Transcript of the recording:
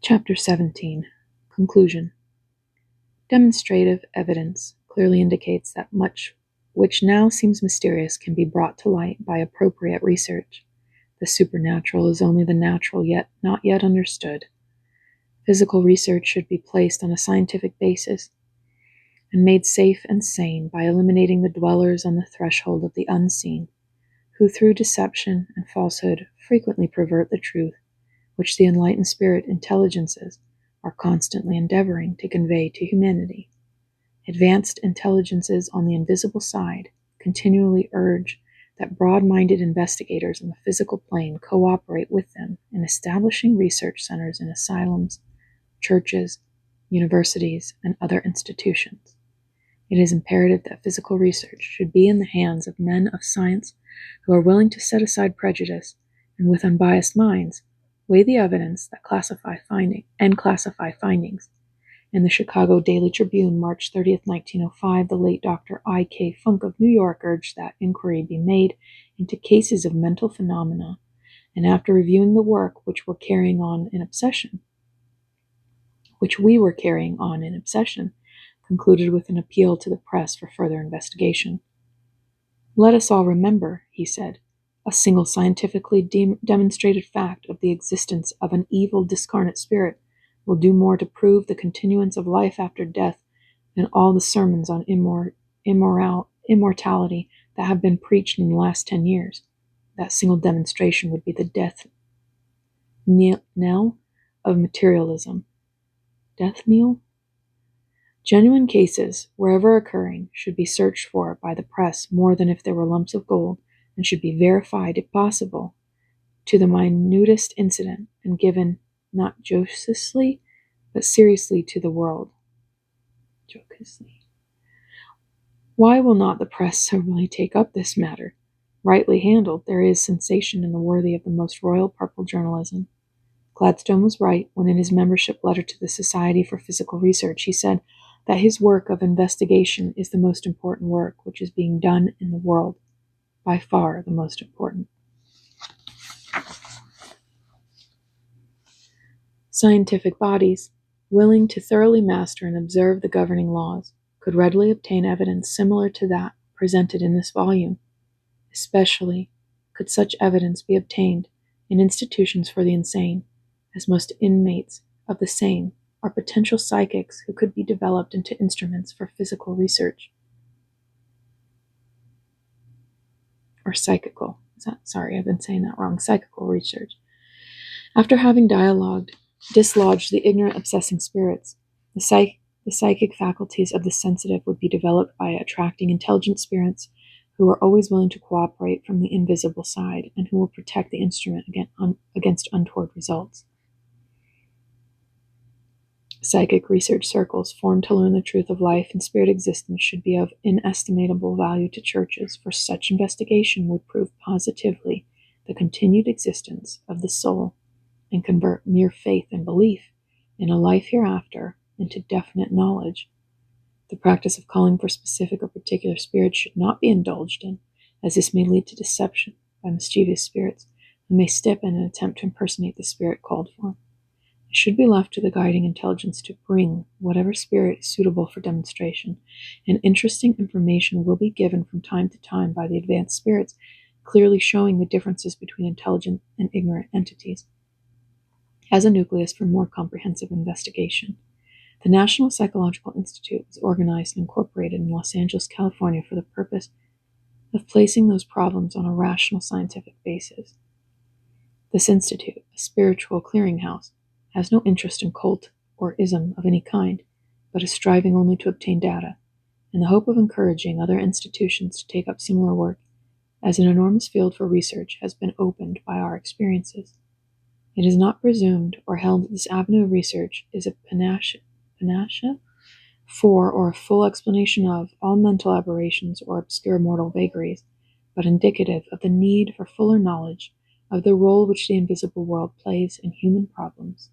Chapter 17. Conclusion. Demonstrative evidence clearly indicates that much which now seems mysterious can be brought to light by appropriate research. The supernatural is only the natural yet not yet understood. Physical research should be placed on a scientific basis and made safe and sane by eliminating the dwellers on the threshold of the unseen, who through deception and falsehood frequently pervert the truth, which the enlightened spirit intelligences are constantly endeavoring to convey to humanity. Advanced intelligences on the invisible side continually urge that broad-minded investigators in the physical plane cooperate with them in establishing research centers in asylums, churches, universities, and other institutions. It is imperative that physical research should be in the hands of men of science who are willing to set aside prejudice and with unbiased minds weigh the evidence that classify findings. In the Chicago Daily Tribune, March 30, 1905, the late Dr. I.K. Funk of New York urged that inquiry be made into cases of mental phenomena, and after reviewing the work which we were carrying on in obsession, concluded with an appeal to the press for further investigation. Let us all remember, he said, a single scientifically demonstrated fact of the existence of an evil discarnate spirit will do more to prove the continuance of life after death than all the sermons on immortality that have been preached in the last 10 years. That single demonstration would be the death knell of materialism. Death knell? Genuine cases, wherever occurring, should be searched for by the press more than if they were lumps of gold, and should be verified, if possible, to the minutest incident, and given not jocosely, but seriously to the world. Why will not the press soberly take up this matter? Rightly handled, there is sensation in the worthy of the most royal purple journalism. Gladstone was right when in his membership letter to the Society for Physical Research he said that his work of investigation is the most important work which is being done in the world, by far the most important. Scientific bodies, willing to thoroughly master and observe the governing laws, could readily obtain evidence similar to that presented in this volume. Especially could such evidence be obtained in institutions for the insane, as most inmates of the same are potential psychics who could be developed into instruments for physical research. Or psychical. I've been saying that wrong. Psychical research. After having dislodged the ignorant obsessing spirits, the psychic faculties of the sensitive would be developed by attracting intelligent spirits who are always willing to cooperate from the invisible side and who will protect the instrument against untoward results. Psychic research circles formed to learn the truth of life and spirit existence should be of inestimable value to churches, for such investigation would prove positively the continued existence of the soul and convert mere faith and belief in a life hereafter into definite knowledge. The practice of calling for specific or particular spirits should not be indulged in, as this may lead to deception by mischievous spirits who may step in and attempt to impersonate the spirit called for. It should be left to the guiding intelligence to bring whatever spirit is suitable for demonstration, and interesting information will be given from time to time by the advanced spirits, clearly showing the differences between intelligent and ignorant entities, as a nucleus for more comprehensive investigation. The National Psychological Institute was organized and incorporated in Los Angeles, California for the purpose of placing those problems on a rational scientific basis. This institute, a spiritual clearinghouse, has no interest in cult or ism of any kind, but is striving only to obtain data, in the hope of encouraging other institutions to take up similar work, as an enormous field for research has been opened by our experiences. It is not presumed or held that this avenue of research is a panacea for or a full explanation of all mental aberrations or obscure mortal vagaries, but indicative of the need for fuller knowledge of the role which the invisible world plays in human problems.